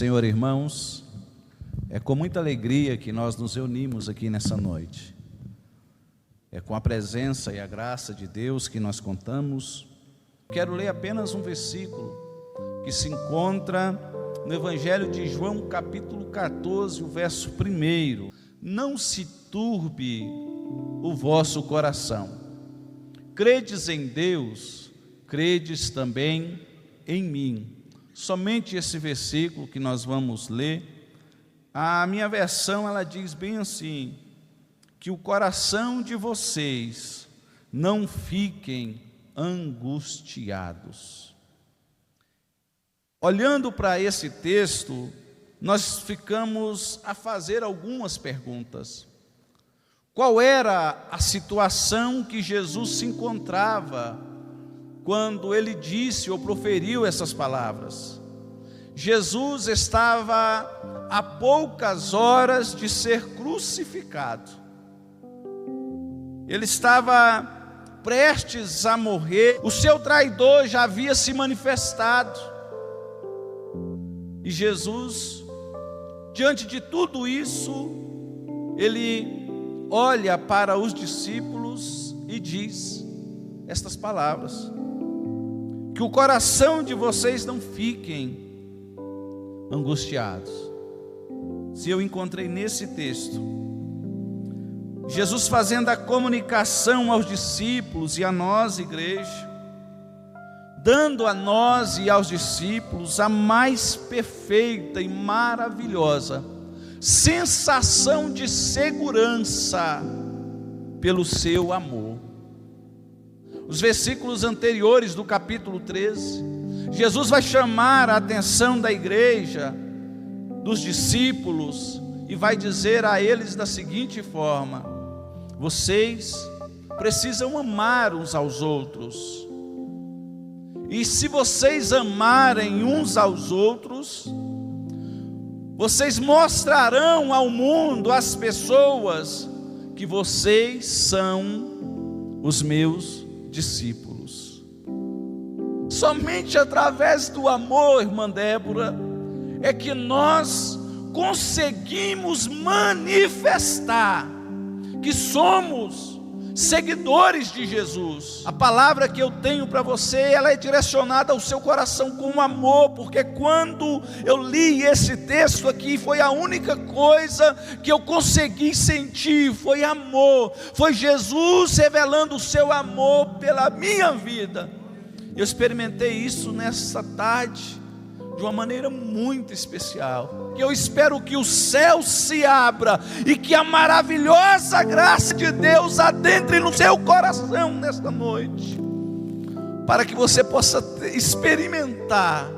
Senhor, irmãos, é com muita alegria que nós nos reunimos aqui nessa noite. É com a presença e a graça de Deus que nós contamos. Quero ler apenas um versículo que se encontra no Evangelho de João, capítulo 14, o verso 1. Não se turbe o vosso coração. Credes em Deus, credes também em mim. Somente esse versículo que nós vamos ler. A minha versão, ela diz bem assim: que o coração de vocês não fiquem angustiados. Olhando para esse texto, nós ficamos a fazer algumas perguntas. Qual era a situação que Jesus se encontrava quando ele disse ou proferiu essas palavras? Jesus estava a poucas horas de ser crucificado. Ele estava prestes a morrer. O seu traidor já havia se manifestado. E Jesus, diante de tudo isso, ele olha para os discípulos e diz estas palavras: que o coração de vocês não fiquem angustiados. Se eu encontrei nesse texto Jesus fazendo a comunicação aos discípulos e a nós, igreja, dando a nós e aos discípulos a mais perfeita e maravilhosa sensação de segurança pelo seu amor. Os versículos anteriores do capítulo 13, Jesus vai chamar a atenção da igreja, dos discípulos, e vai dizer a eles da seguinte forma: vocês precisam amar uns aos outros. E se vocês amarem uns aos outros, vocês mostrarão ao mundo, às pessoas, que vocês são os meus discípulos. Somente através do amor, irmã Débora, é que nós conseguimos manifestar que somos seguidores de Jesus. A palavra que eu tenho para você, ela é direcionada ao seu coração com amor, porque quando eu li esse texto aqui, foi a única coisa que eu consegui sentir, foi amor, foi Jesus revelando o seu amor pela minha vida. Eu experimentei isso nessa tarde, de uma maneira muito especial, que eu espero que o céu se abra e que a maravilhosa graça de Deus adentre no seu coração nesta noite, para que você possa experimentar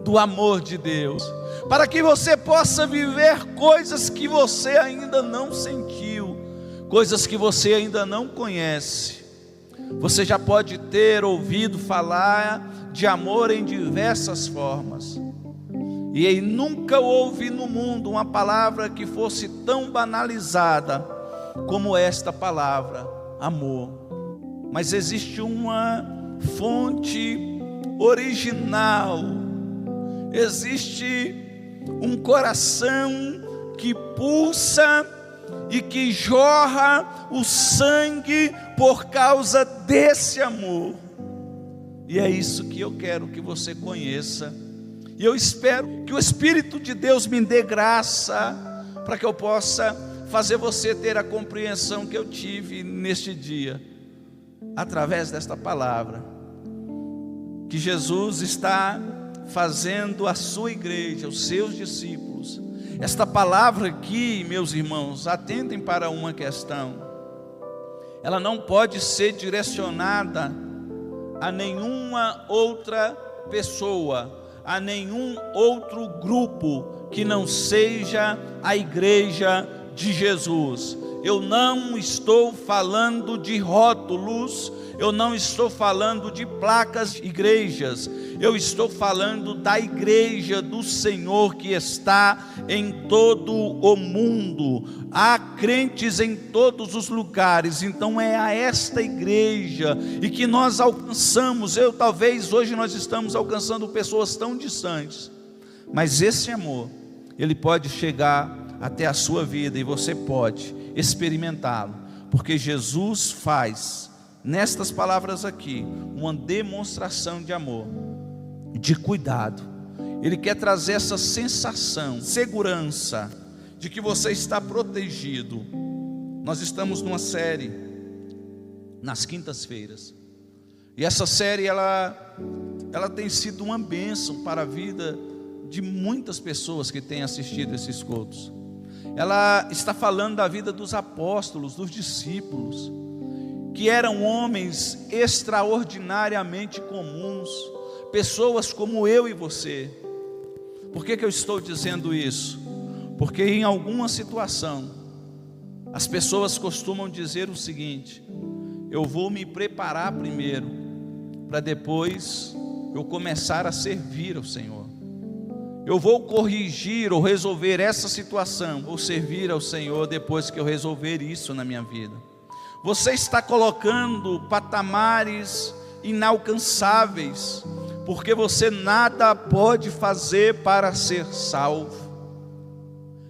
do amor de Deus, para que você possa viver coisas que você ainda não sentiu, coisas que você ainda não conhece. Você já pode ter ouvido falar de amor em diversas formas, e nunca houve no mundo uma palavra que fosse tão banalizada como esta palavra, amor. Mas existe uma fonte original, existe um coração que pulsa e que jorra o sangue por causa desse amor. E é isso que eu quero que você conheça. E eu espero que o Espírito de Deus me dê graça para que eu possa fazer você ter a compreensão que eu tive neste dia, através desta palavra, que Jesus está fazendo a sua igreja, os seus discípulos. Esta palavra aqui, meus irmãos, atentem para uma questão: ela não pode ser direcionada a nenhuma outra pessoa, a nenhum outro grupo que não seja a igreja de Jesus. Eu não estou falando de rótulos, eu não estou falando de placas de igrejas, eu estou falando da igreja do Senhor que está em todo o mundo. Há crentes em todos os lugares, então é a esta igreja e que nós alcançamos. Talvez hoje nós estamos alcançando pessoas tão distantes, Mas esse amor, ele pode chegar até a sua vida e você pode experimentá-lo, porque Jesus faz nestas palavras aqui uma demonstração de amor, de cuidado. Ele quer trazer essa sensação, segurança de que você está protegido. Nós estamos numa série nas quintas-feiras, e essa série ela tem sido uma bênção para a vida de muitas pessoas que têm assistido esses cultos. Ela está falando da vida dos apóstolos, dos discípulos, que eram homens extraordinariamente comuns, pessoas como eu e você. Por que eu estou dizendo isso? Porque em alguma situação, as pessoas costumam dizer o seguinte: eu vou me preparar primeiro, para depois eu começar a servir ao Senhor. Eu vou corrigir ou resolver essa situação, ou servir ao Senhor depois que eu resolver isso na minha vida. Você está colocando patamares inalcançáveis, porque você nada pode fazer para ser salvo.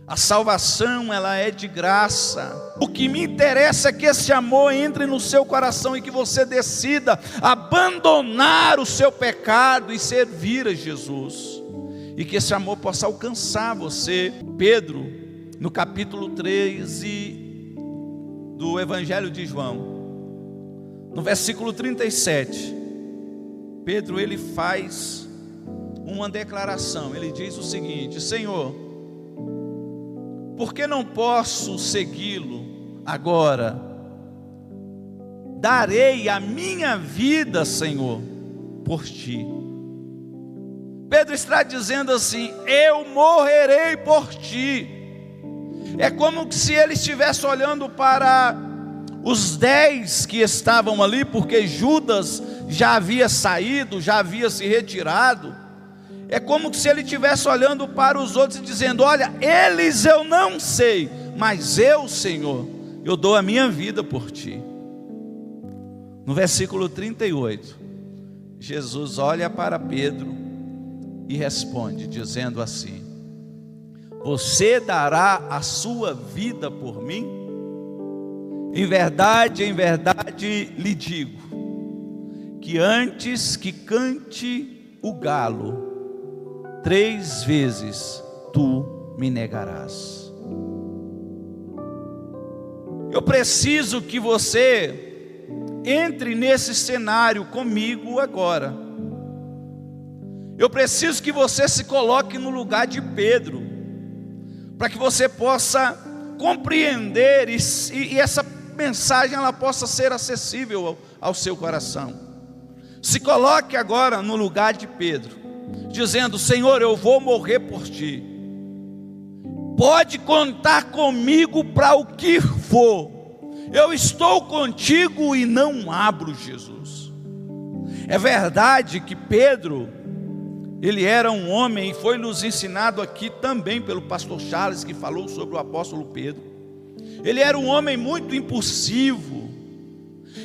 A salvação, ela é de graça. O que me interessa é que esse amor entre no seu coração e que você decida abandonar o seu pecado e servir a Jesus, e que esse amor possa alcançar você. Pedro, no capítulo 13 do Evangelho de João, no versículo 37, Pedro ele faz uma declaração. Ele diz o seguinte: Senhor, por que não posso segui-lo agora? Darei a minha vida, Senhor, por ti. Pedro está dizendo assim: eu morrerei por ti. É como se ele estivesse olhando para os 10 que estavam ali, porque Judas já havia saído, já havia se retirado. É como se ele estivesse olhando para os outros e dizendo: olha, eles eu não sei, mas eu, Senhor, eu dou a minha vida por ti. No versículo 38, Jesus olha para Pedro e responde, dizendo assim: você dará a sua vida por mim? Em verdade lhe digo, que antes que cante o galo, 3 vezes tu me negarás. Eu preciso que você entre nesse cenário comigo agora. Eu preciso que você se coloque no lugar de Pedro, para que você possa compreender e essa mensagem ela possa ser acessível ao seu coração. Se coloque agora no lugar de Pedro, dizendo: Senhor, eu vou morrer por ti. Pode contar comigo para o que for. Eu estou contigo e não abro, Jesus. É verdade que Pedro, ele era um homem, e foi nos ensinado aqui também pelo pastor Charles, que falou sobre o apóstolo Pedro. Ele era um homem muito impulsivo,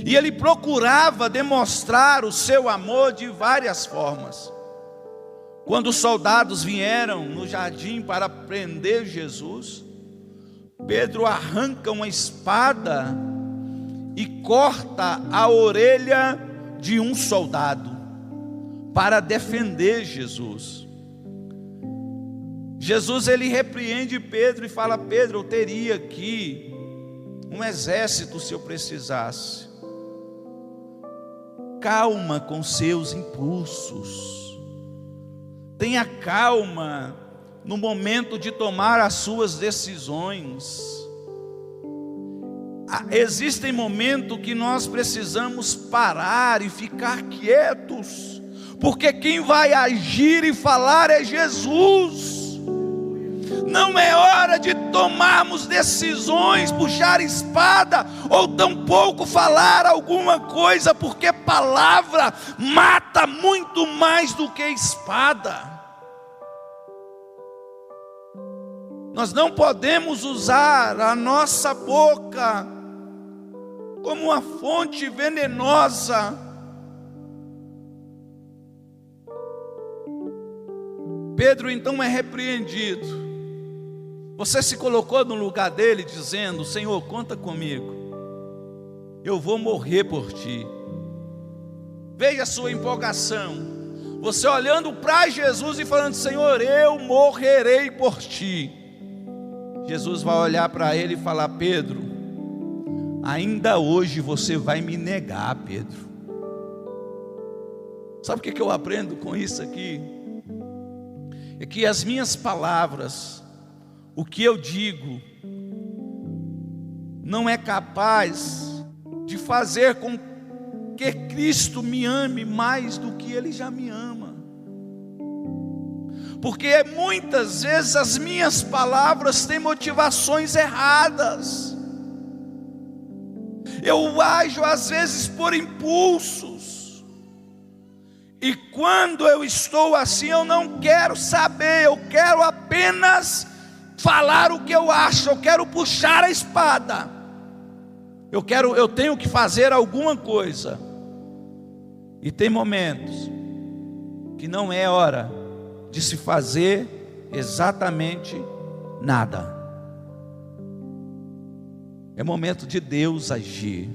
e ele procurava demonstrar o seu amor de várias formas. Quando os soldados vieram no jardim para prender Jesus, Pedro arranca uma espada e corta a orelha de um soldado para defender Jesus. Jesus ele repreende Pedro e fala: Pedro, eu teria aqui um exército se eu precisasse. Calma com seus impulsos. Tenha calma no momento de tomar as suas decisões. Existem momentos que nós precisamos parar e ficar quietos, porque quem vai agir e falar é Jesus. Não é hora de tomarmos decisões, puxar espada, ou tampouco falar alguma coisa, porque palavra mata muito mais do que espada. Nós não podemos usar a nossa boca como uma fonte venenosa. Pedro então é repreendido. Você se colocou no lugar dele dizendo: Senhor, conta comigo, eu vou morrer por ti. Veja a sua empolgação, você olhando para Jesus e falando: Senhor, eu morrerei por ti. Jesus vai olhar para ele e falar: Pedro, ainda hoje você vai me negar, Pedro. Sabe o que eu aprendo com isso aqui? É que as minhas palavras, o que eu digo, não é capaz de fazer com que Cristo me ame mais do que Ele já me ama. Porque muitas vezes as minhas palavras têm motivações erradas. Eu ajo às vezes por impulsos. E quando eu estou assim, eu não quero saber, eu quero apenas falar o que eu acho, eu quero puxar a espada. Eu tenho que fazer alguma coisa. E tem momentos que não é hora de se fazer exatamente nada. É momento de Deus agir.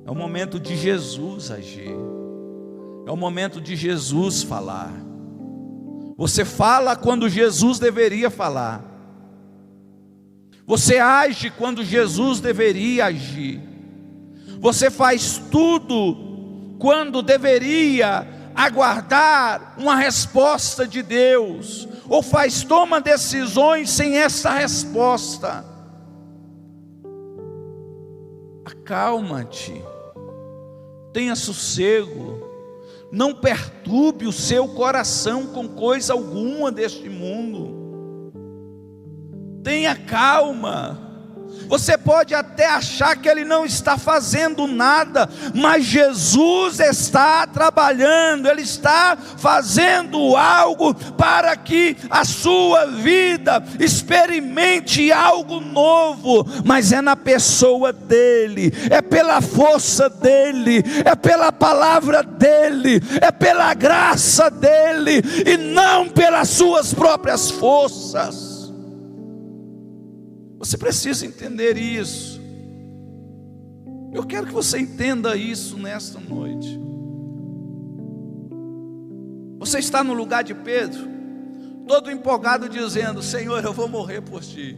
É o momento de Jesus agir. É o momento de Jesus falar. Você fala quando Jesus deveria falar. Você age quando Jesus deveria agir. Você faz tudo quando deveria aguardar uma resposta de Deus. Ou toma decisões sem essa resposta. Acalma-te. Tenha sossego. Não perturbe o seu coração com coisa alguma deste mundo. Tenha calma. Você pode até achar que Ele não está fazendo nada, mas Jesus está trabalhando, Ele está fazendo algo para que a sua vida experimente algo novo, mas é na pessoa dEle, é pela força dEle, é pela palavra dEle, é pela graça dEle, e não pelas suas próprias forças. Você precisa entender isso. Eu quero que você entenda isso nesta noite. Você está no lugar de Pedro, todo empolgado dizendo: Senhor, eu vou morrer por ti.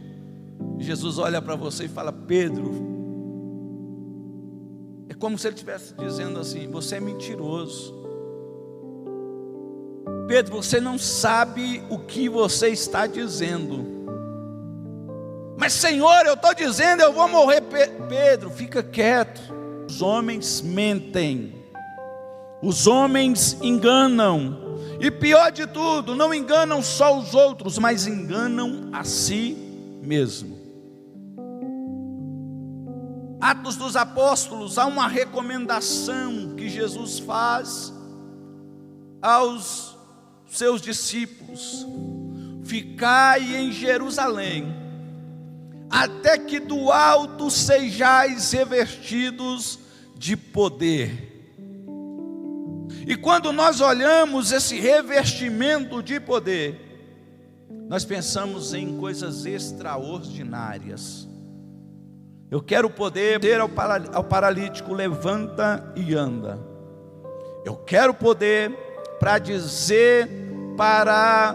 E Jesus olha para você e fala: Pedro, é como se Ele estivesse dizendo assim: você é mentiroso. Pedro, você não sabe o que você está dizendo. Mas Senhor, eu estou dizendo, eu vou morrer. Pedro, fica quieto. Os homens mentem. Os homens enganam. E pior de tudo, não enganam só os outros, mas enganam a si mesmo. Atos dos Apóstolos, há uma recomendação que Jesus faz aos seus discípulos: ficai em Jerusalém, até que do alto sejais revestidos de poder. E quando nós olhamos esse revestimento de poder, nós pensamos em coisas extraordinárias. Eu quero poder dizer ao paralítico: levanta e anda. Eu quero poder para dizer para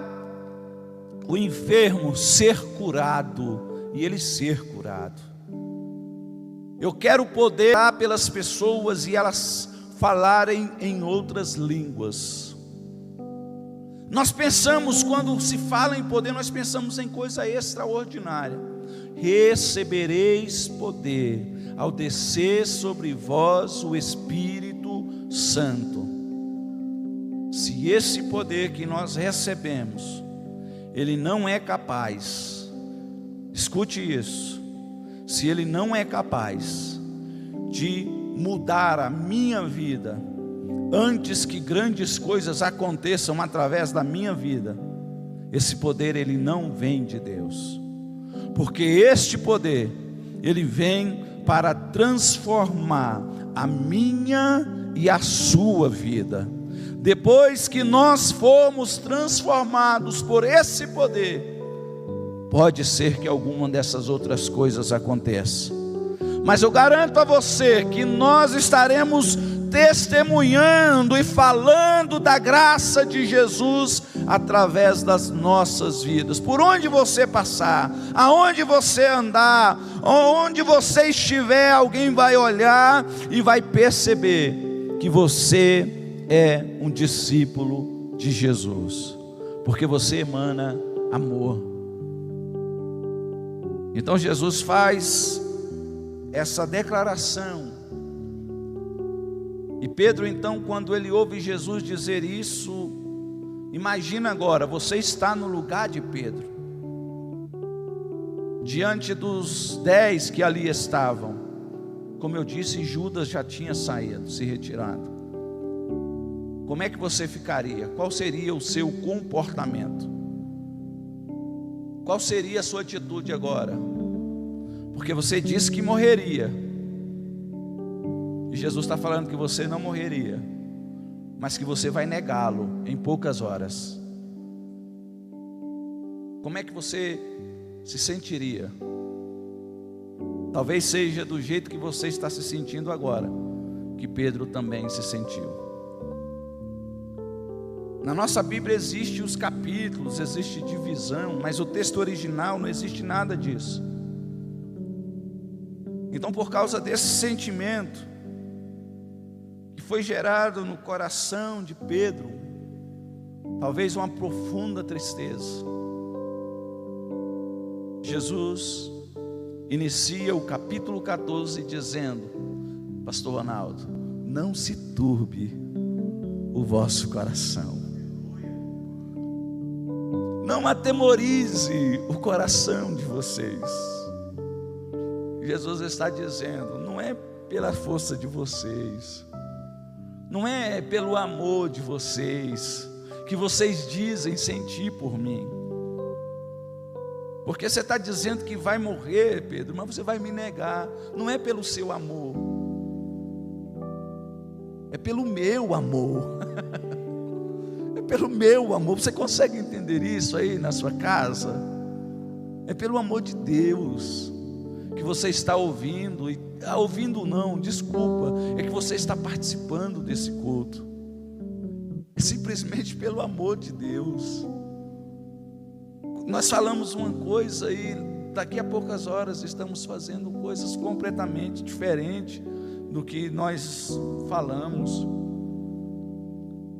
o enfermo ser curado e ele ser curado. Eu quero poder orar pelas pessoas e elas falarem em outras línguas. Nós pensamos, quando se fala em poder, nós pensamos em coisa extraordinária. Recebereis poder ao descer sobre vós o Espírito Santo. Se esse poder que nós recebemos, ele não é capaz, escute isso, se ele não é capaz de mudar a minha vida, antes que grandes coisas aconteçam através da minha vida, esse poder ele não vem de Deus, porque este poder, ele vem para transformar a minha e a sua vida. depois que nós formos transformados por esse poder, pode ser que alguma dessas outras coisas aconteça. Mas eu garanto a você que nós estaremos testemunhando e falando da graça de Jesus através das nossas vidas. Por onde você passar, aonde você andar, onde você estiver, alguém vai olhar e vai perceber que você é um discípulo de Jesus, porque você emana amor. Então Jesus faz essa declaração. E Pedro, então, quando ele ouve Jesus dizer isso, imagina agora, você está no lugar de Pedro, diante dos 10 que ali estavam. Como eu disse, Judas já tinha saído, se retirado. Como é que você ficaria? Qual seria o seu comportamento? Qual seria a sua atitude agora? Porque você disse que morreria. E Jesus está falando que você não morreria, mas que você vai negá-lo em poucas horas. Como é que você se sentiria? Talvez seja do jeito que você está se sentindo agora, que Pedro também se sentiu. Na nossa Bíblia existem os capítulos, existe divisão, mas o texto original não existe nada disso. Então, por causa desse sentimento que foi gerado no coração de Pedro, talvez uma profunda tristeza, Jesus inicia o capítulo 14 dizendo: Pastor Ronaldo, não se turbe o vosso coração, não atemorize o coração de vocês. Jesus está dizendo, não é pela força de vocês, não é pelo amor de vocês, que vocês dizem sentir por mim, porque você está dizendo que vai morrer, Pedro, mas você vai me negar. Não é pelo seu amor, é pelo meu amor. É pelo meu amor. Você consegue entender isso aí na sua casa? É pelo amor de Deus que você está ouvindo, e ouvindo não, desculpa, é que você está participando desse culto. É simplesmente pelo amor de Deus. Nós falamos uma coisa e daqui a poucas horas estamos fazendo coisas completamente diferentes do que nós falamos.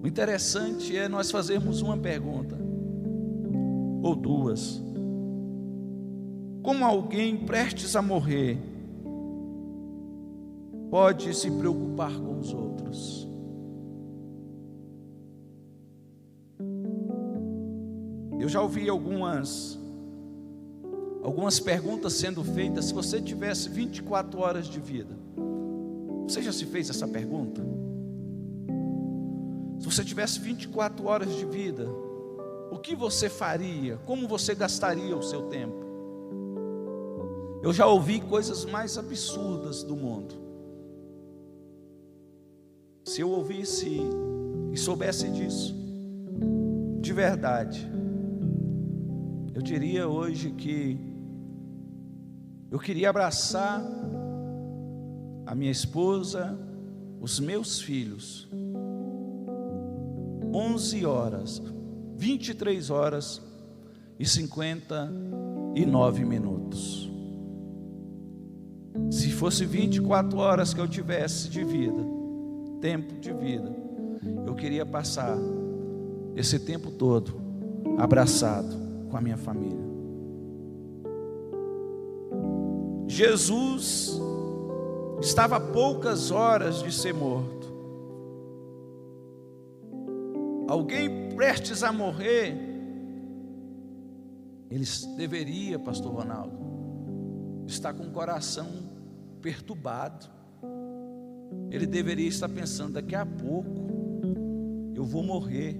O interessante é nós fazermos uma pergunta ou duas. Como alguém prestes a morrer pode se preocupar com os outros? Eu já ouvi algumas perguntas sendo feitas. Se você tivesse 24 horas de vida, você já se fez essa pergunta? Se você tivesse 24 horas de vida, o que você faria? Como você gastaria o seu tempo? Eu já ouvi coisas mais absurdas do mundo. Se eu ouvisse e soubesse disso, de verdade, eu diria hoje que eu queria abraçar a minha esposa, os meus filhos, 11 horas, 23 horas e 59 minutos. Se fosse 24 horas que eu tivesse de vida, tempo de vida, eu queria passar esse tempo todo abraçado com a minha família. Jesus estava a poucas horas de ser morto. Alguém prestes a morrer, ele deveria, pastor Ronaldo, estar com o coração perturbado. Ele deveria estar pensando, daqui a pouco eu vou morrer.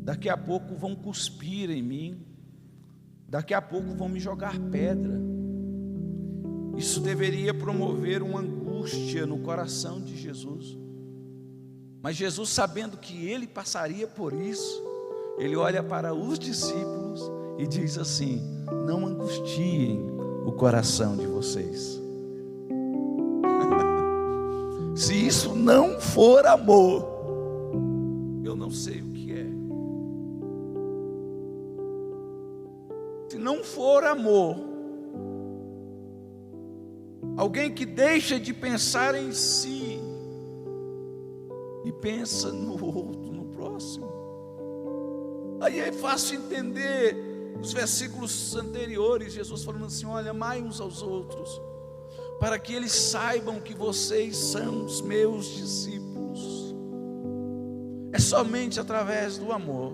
Daqui a pouco vão cuspir em mim. Daqui a pouco vão me jogar pedra. Isso deveria promover uma angústia no coração de Jesus. Mas Jesus, sabendo que ele passaria por isso, ele olha para os discípulos e diz assim: não angustiem o coração de vocês. Se isso não for amor, eu não sei o que é. Se não for amor, alguém que deixa de pensar em si e pensa no outro, no próximo. Aí é fácil entender os versículos anteriores, Jesus falando assim: olha, amai uns aos outros, para que eles saibam que vocês são os meus discípulos. É somente através do amor.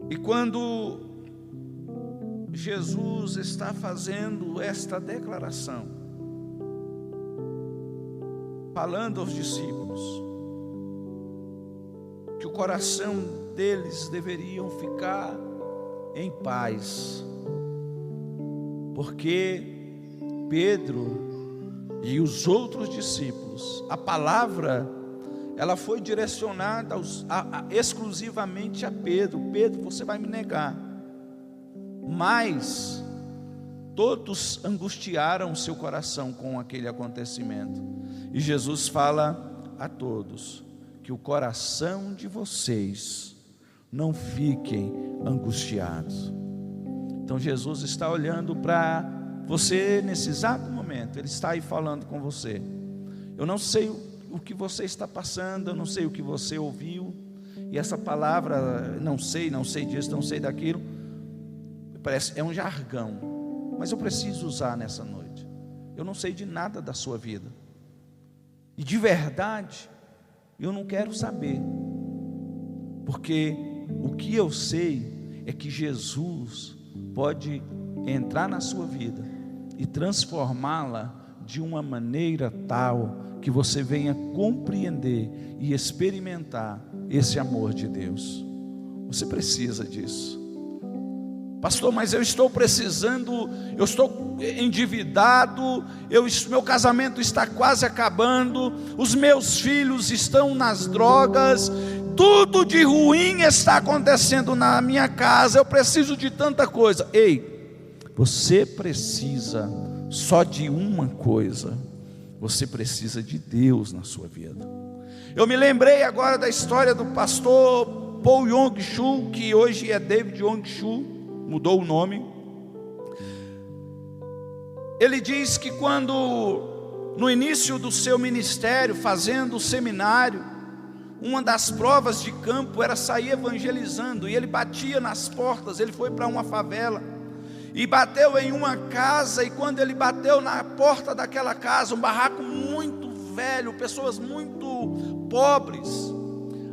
E quando Jesus está fazendo esta declaração, falando aos discípulos que o coração deles deveriam ficar em paz, porque Pedro e os outros discípulos, a palavra, ela foi direcionada exclusivamente a Pedro. Pedro, você vai me negar. Mas todos angustiaram seu coração com aquele acontecimento. E Jesus fala a todos que o coração de vocês não fiquem angustiados. Então Jesus está olhando para você nesse exato momento. Ele está aí falando com você. Eu não sei o que você está passando, eu não sei o que você ouviu, e essa palavra, não sei disso, não sei daquilo, parece, é um jargão, mas eu preciso usar nessa noite. Eu não sei de nada da sua vida, e de verdade, eu não quero saber, porque o que eu sei é que Jesus pode entrar na sua vida e transformá-la de uma maneira tal que você venha compreender e experimentar esse amor de Deus. Você precisa disso. Pastor, mas eu estou precisando, eu estou endividado, meu casamento está quase acabando, os meus filhos estão nas drogas, tudo de ruim está acontecendo na minha casa, eu preciso de tanta coisa. Ei, você precisa só de uma coisa: você precisa de Deus na sua vida. Eu me lembrei agora da história do pastor Paul Yong-Soo, que hoje é David Yong-Soo, mudou o nome. Ele diz que quando, no início do seu ministério, fazendo o seminário, uma das provas de campo era sair evangelizando, e ele batia nas portas. Ele foi para uma favela e bateu em uma casa, e quando ele bateu na porta daquela casa, um barraco muito velho, pessoas muito pobres,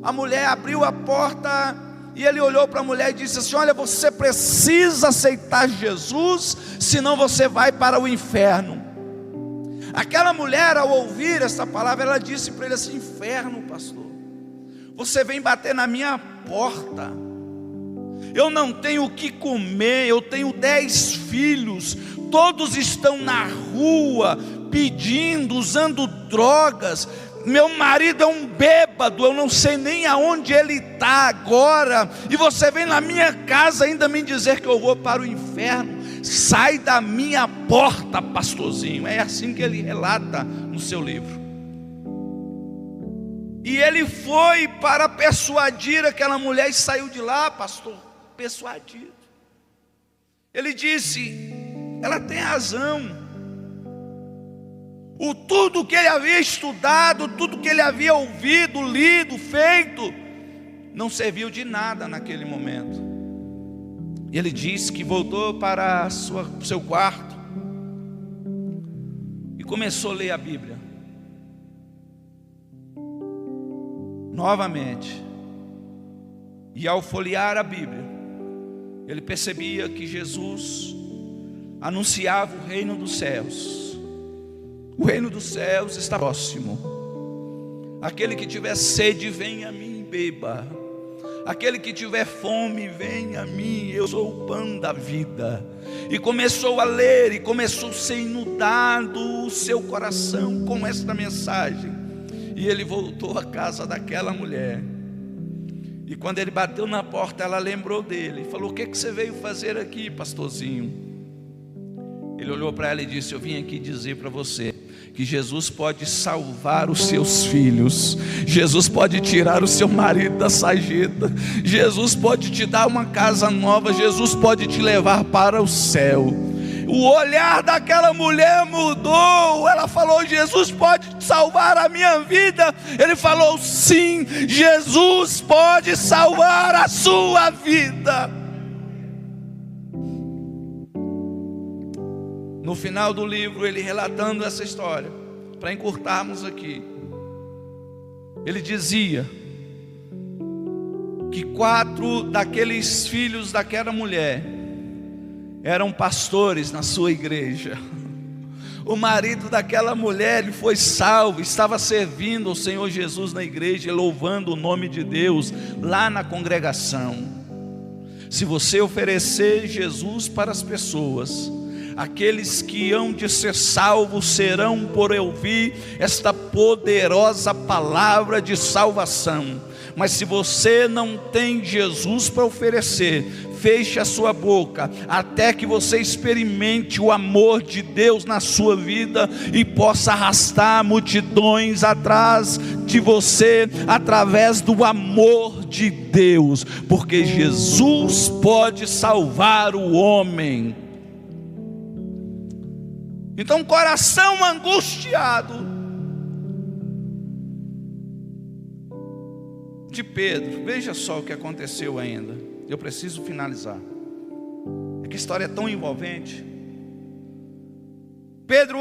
a mulher abriu a porta, e ele olhou para a mulher e disse assim: olha, você precisa aceitar Jesus, senão você vai para o inferno. Aquela mulher, ao ouvir essa palavra, ela disse para ele assim: inferno, pastor, você vem bater na minha porta, eu não tenho o que comer, eu tenho 10 filhos, todos estão na rua, pedindo, usando drogas, meu marido é um bêbado, eu não sei nem aonde ele está agora, e você vem na minha casa ainda me dizer que eu vou para o inferno. Sai da minha porta, pastorzinho. É assim que ele relata no seu livro. E ele foi para persuadir aquela mulher e saiu de lá, pastor, persuadido. Ele disse: ela tem razão. Tudo que ele havia estudado, tudo que ele havia ouvido, lido, feito, não serviu de nada naquele momento. Ele disse que voltou para seu quarto e começou a ler a Bíblia novamente. E ao folhear a Bíblia, ele percebia que Jesus anunciava o reino dos céus. O reino dos céus está próximo. Aquele que tiver sede, venha a mim e beba. Aquele que tiver fome, venha a mim, eu sou o pão da vida. E começou a ler, e começou a ser inundado o seu coração com esta mensagem. E ele voltou à casa daquela mulher. E quando ele bateu na porta, ela lembrou dele e falou: o que você veio fazer aqui, pastorzinho? Ele olhou para ela e disse: eu vim aqui dizer para você que Jesus pode salvar os seus filhos, Jesus pode tirar o seu marido da sarjeta, Jesus pode te dar uma casa nova, Jesus pode te levar para o céu. O olhar daquela mulher mudou. Ela falou: Jesus pode salvar a minha vida. Ele falou: sim, Jesus pode salvar a sua vida. No final do livro, ele relatando essa história, para encurtarmos aqui, ele dizia que 4 daqueles filhos daquela mulher eram pastores na sua igreja. O marido daquela mulher, ele foi salvo, estava servindo ao Senhor Jesus na igreja, louvando o nome de Deus lá na congregação. Se você oferecer Jesus para as pessoas, aqueles que hão de ser salvos serão por ouvir esta poderosa palavra de salvação. Mas se você não tem Jesus para oferecer, feche a sua boca, até que você experimente o amor de Deus na sua vida e possa arrastar multidões atrás de você, através do amor de Deus, porque Jesus pode salvar o homem. Então, coração angustiado de Pedro, veja só o que aconteceu ainda. Eu preciso finalizar. É que a história é tão envolvente. Pedro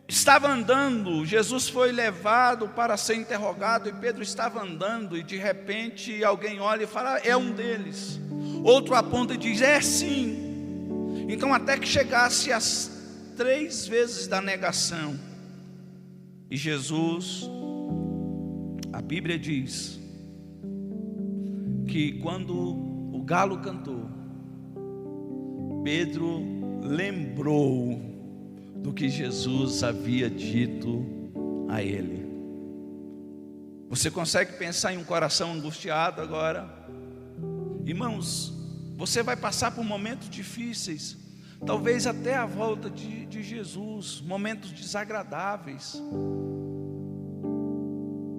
estava andando, Jesus foi levado para ser interrogado, e Pedro estava andando, e de repente alguém olha e fala: é um deles. Outro aponta e diz: é sim. Então, até que chegasse as 3 vezes da negação, e Jesus, a Bíblia diz que quando o galo cantou, Pedro lembrou do que Jesus havia dito a ele. Você consegue pensar em um coração angustiado agora? Irmãos, você vai passar por momentos difíceis, talvez até a volta de Jesus, momentos desagradáveis.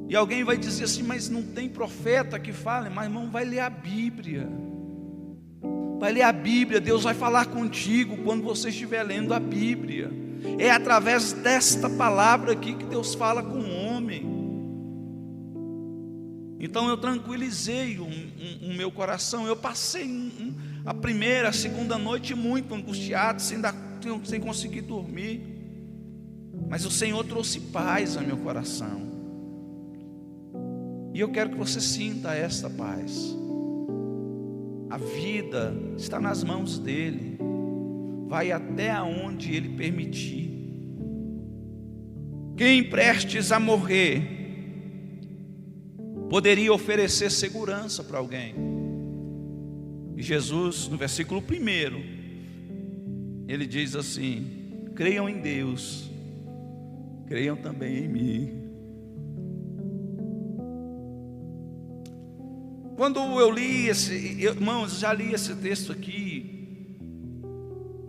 E alguém vai dizer assim: mas não tem profeta que fale? Mas irmão, vai ler a Bíblia. Vai ler a Bíblia, Deus vai falar contigo quando você estiver lendo a Bíblia. É através desta palavra aqui que Deus fala com o homem. Então eu tranquilizei o meu coração. Eu passei a primeira, a segunda noite muito angustiado, sem conseguir dormir. Mas o Senhor trouxe paz ao meu coração. E eu quero que você sinta esta paz. A vida está nas mãos dEle. Vai até aonde Ele permitir. Quem prestes a morrer poderia oferecer segurança para alguém. E Jesus, no versículo 1, Ele diz assim: creiam em Deus, creiam também em mim. Quando eu li irmãos, já li esse texto aqui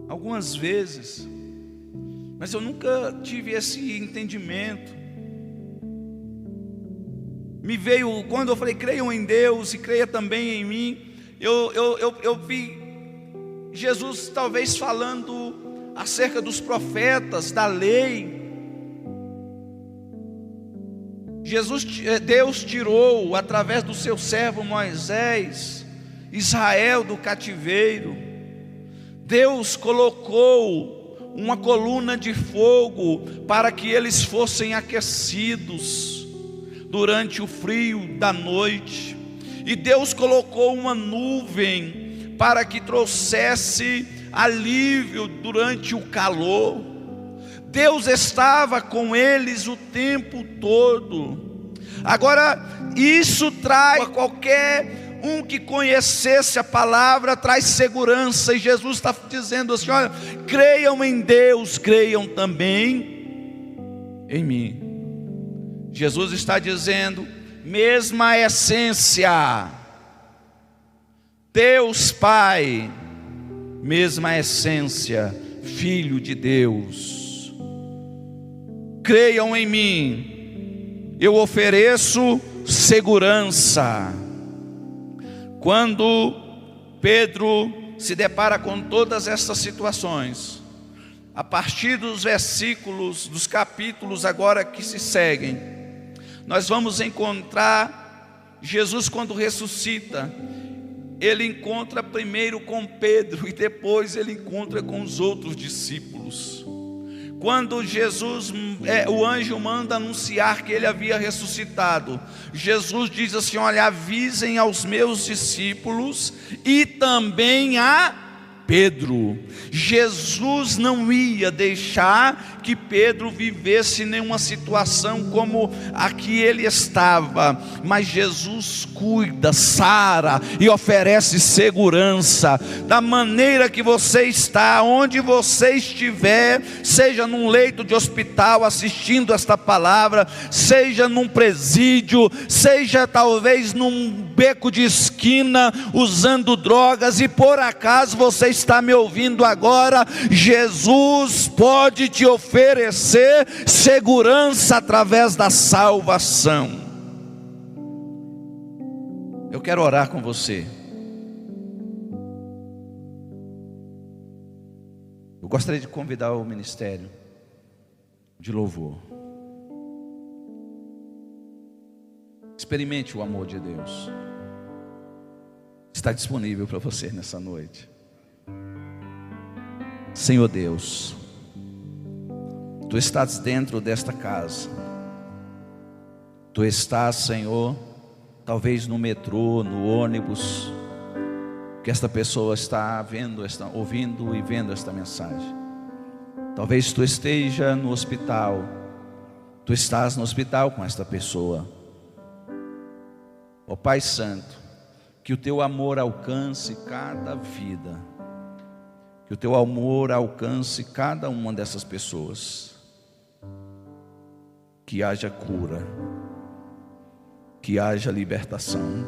algumas vezes, mas eu nunca tive esse entendimento. Me veio, quando eu falei creiam em Deus e creia também em mim, eu vi Jesus talvez falando acerca dos profetas, da lei. Deus tirou, através do seu servo Moisés, Israel do cativeiro. Deus colocou uma coluna de fogo para que eles fossem aquecidos durante o frio da noite. E Deus colocou uma nuvem para que trouxesse alívio durante o calor. Deus estava com eles o tempo todo. Agora, isso traz a qualquer um que conhecesse a palavra, traz segurança. E Jesus está dizendo assim: olha, creiam em Deus, creiam também em mim. Jesus está dizendo, mesma essência, Deus Pai, mesma essência, Filho de Deus. Creiam em mim, eu ofereço segurança. Quando Pedro se depara com todas essas situações, a partir dos versículos, dos capítulos agora que se seguem, nós vamos encontrar Jesus quando ressuscita. Ele encontra primeiro com Pedro e depois ele encontra com os outros discípulos. Quando Jesus, o anjo manda anunciar que ele havia ressuscitado, Jesus diz assim, olha, avisem aos meus discípulos e também a Pedro. Jesus não ia deixar que Pedro vivesse nenhuma situação como a que ele estava, mas Jesus cuida, sara e oferece segurança. Da maneira que você está, onde você estiver, seja num leito de hospital assistindo esta palavra, seja num presídio, seja talvez num beco de esquina usando drogas e por acaso você está me ouvindo agora, Jesus pode te oferecer segurança através da salvação. Eu quero orar com você. Eu gostaria de convidar o ministério de louvor. Experimente o amor de Deus. Está disponível para você nessa noite. Senhor Deus, Tu estás dentro desta casa. Tu estás, Senhor, talvez no metrô, no ônibus, que esta pessoa está ouvindo e vendo esta mensagem. Talvez Tu esteja no hospital. Tu estás no hospital com esta pessoa. Ó Pai Santo, que o Teu amor alcance cada vida, que o Teu amor alcance cada uma dessas pessoas, que haja cura, que haja libertação,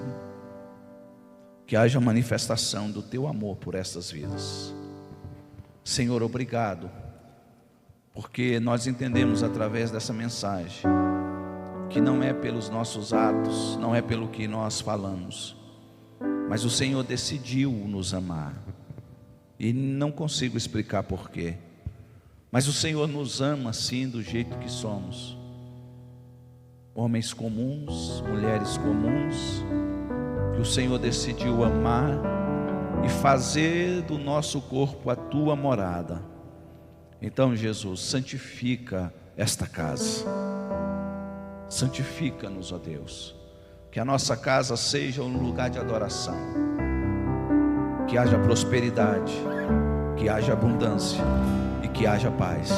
que haja manifestação do Teu amor por essas vidas. Senhor, obrigado, porque nós entendemos através dessa mensagem, que não é pelos nossos atos, não é pelo que nós falamos, mas o Senhor decidiu nos amar, e não consigo explicar porquê, mas o Senhor nos ama assim, do jeito que somos, homens comuns, mulheres comuns, que o Senhor decidiu amar, e fazer do nosso corpo a Tua morada. Então Jesus, santifica esta casa, santifica-nos, ó Deus, que a nossa casa seja um lugar de adoração, que haja prosperidade, que haja abundância, e que haja paz,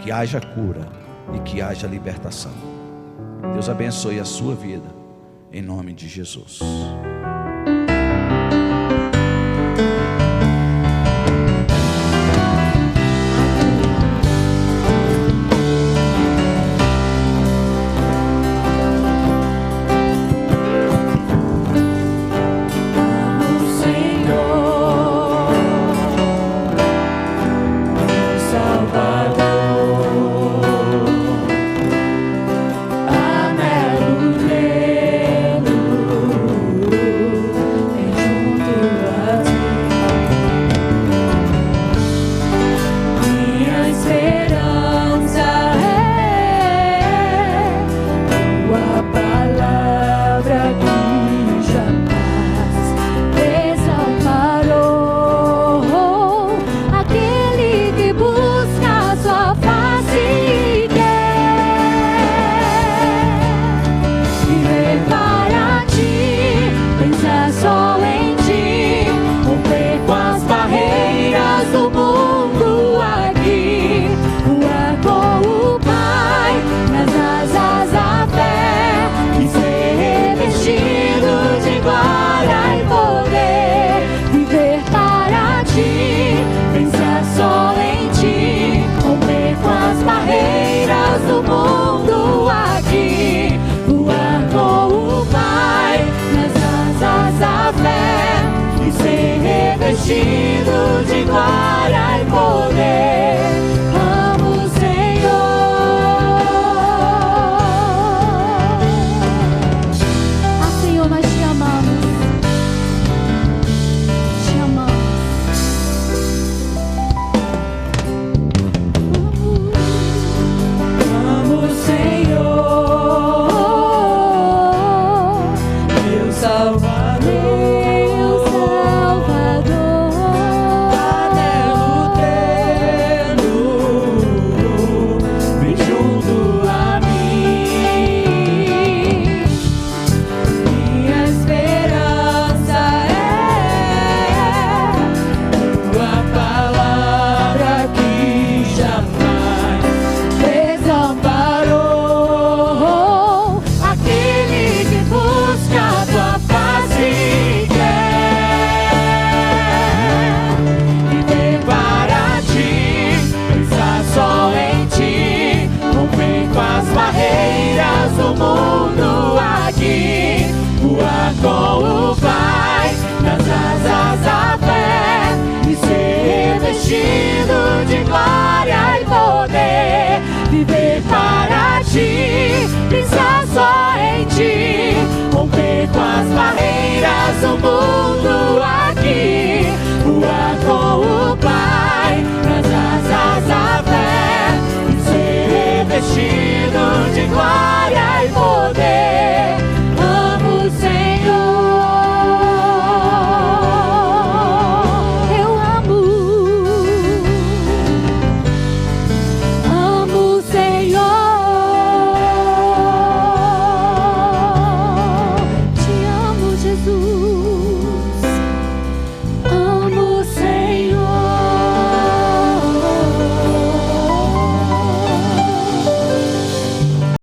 que haja cura, e que haja libertação. Deus abençoe a sua vida, em nome de Jesus.